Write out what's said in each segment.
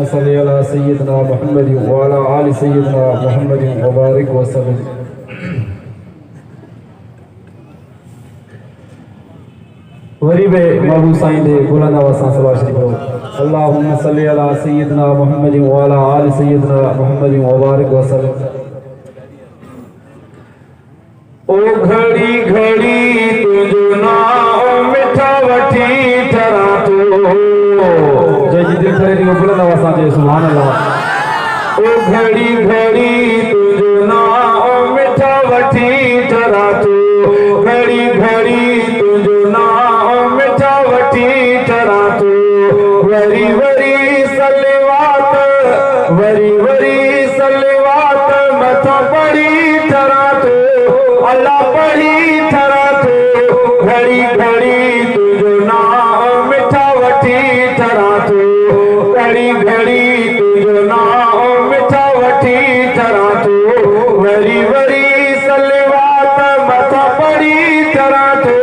सल्ली अला सय्यदना मुहम्मद व अला आलि सय्यदना मुहम्मद व बारिक वसल्लम। वरीबे महबूब साईं दे बुलंद आवाज़ सां सलावत शरीफ पढ़ो। अल्लाहुम्मा सल्ली अला सय्यदना मुहम्मद व अला आलि सय्यदना मुहम्मद व बारिक वसल्लम। ओ घड़ी घड़ी तुझो नाम मिठा वठी ठरा तो जय जी दिल करे दियो बुलंद आवाज़ सां जय सुभान अल्लाह। ओ घड़ी घड़ी तुझो नाम मिठा वठी ठरा तो घड़ी घड़ी तुझो नाम मिठा वठी ठरा तो वरी वरी सलवात मथा पड़ी ठरा तो अल्लाह पढ़ी ठरा तो घड़ी घड़ी तुझो नाम मिठा वठी ठरा तो घड़ी घड़ी तुझो नाम मिठा वठी ठरा तो वरी वरी सलवात मथा पढ़ी ठरा तो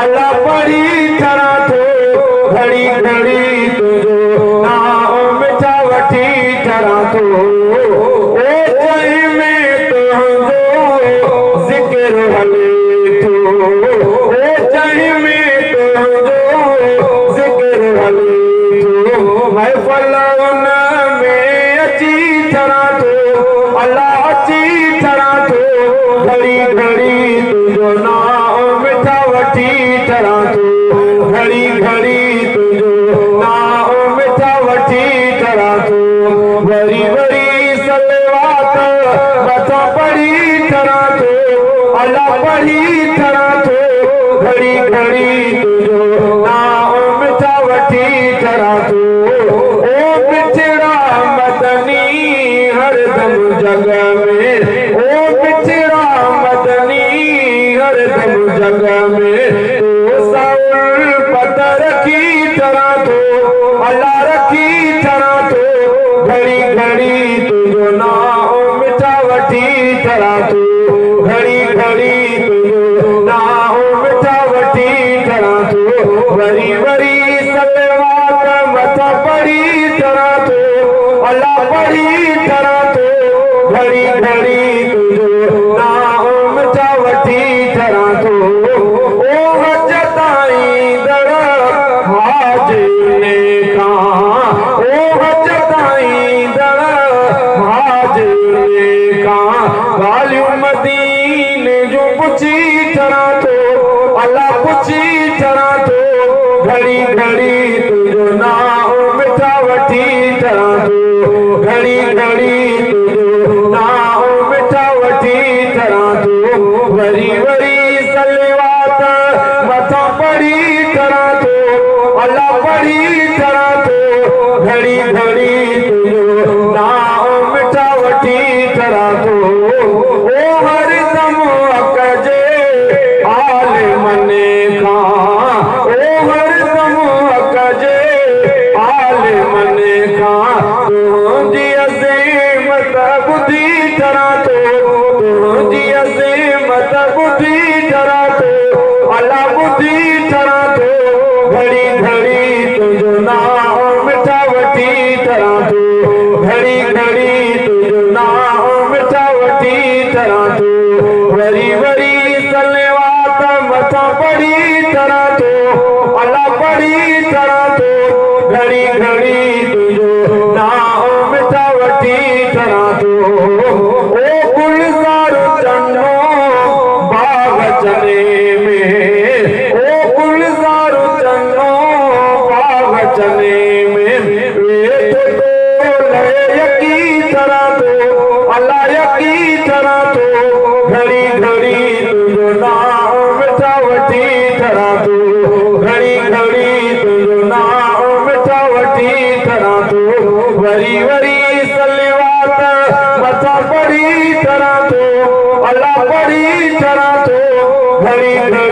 अल्लाह पढ़ी ठरा तो घड़ी घड़ी तुझो नाम मिठा वठी ठरा तो घड़ी घड़ी तुझो नाम मिठा वठी ठरा तो घड़ी घड़ी तुझो नाम मिठा वठी ठरा तो वरी वरी सलवात मथा पढ़ी ठरा तो अल्लाह पढ़ी ठरा तो घड़ी घड़ी तुझो नाम मिठा वठी ठरा तो ओ बिछड़ा मदनी हरदम जग में ओ बिछड़ा मदनी हरदम जग में तो साउल पता रखी ठरा तो अल्लाह रखी ठरा तो घड़ी घड़ी तुझो नाम मिठा वठी ठरा तो घड़ी घड़ी तुझो नाम मिठा वठी ठरा तो वरी वरी सलवात मथा पढ़ी ठरा तो अल्लाह पढ़ी ठरा तो घड़ी घड़ी तुझो नाम मिठा वठी ठरा तो ओ हज ताईं दर हाजिने का ओ हज ताईं दर हाजिने का गालियों मदीने जो पुछी ठरा तो अल्लाह पुछी ठरा तो घड़ी घड़ी तुझो नाम मिठा वठी ठरा तो घड़ी घड़ी तुझो नाम मिठा वठी ठरा तो वरी वरी सलवात मथा पढ़ी ठरा तो अल्लाह पढ़ी ठरा तो घड़ी घड़ी तुझो नाम मिठा वठी ठरा तो ओ हर दम अकजे आल मने का ओ हर दम अकजे आल मने का तुझी अज़ीमत बुद्धि ठरा तो तुझी अज़ीमत बुद्धि ठरा तो अल्लाह बुद्धि ठरा तो घड़ी घड़ी तुझो नाम मिठा वठी ठरा तो घड़ी घड़ी तुझो नाम मिठा वठी ठरा तो वरी वरी सलवात मथा पढ़ी ठरा तो अल्लाह पढ़ी ठरा तो घड़ी घड़ी तुझो नाम मिठा वठी ठरा तो ओ गुलजार चन्नो बाग चने में ओ गुलजार चन्नो बाग चने में वे तो यकी ठरा तो अल्लाह यकी ठरा तो घड़ी घड़ी तुझो नाम मिठा वठी ठरा तो घड़ी घड़ी तुझो नाम मिठा वठी ठरा तो वरी वरी सलवात मथा पढ़ी ठरा तो अल्लाह पढ़ी ठरा तो घड़ी घड़ी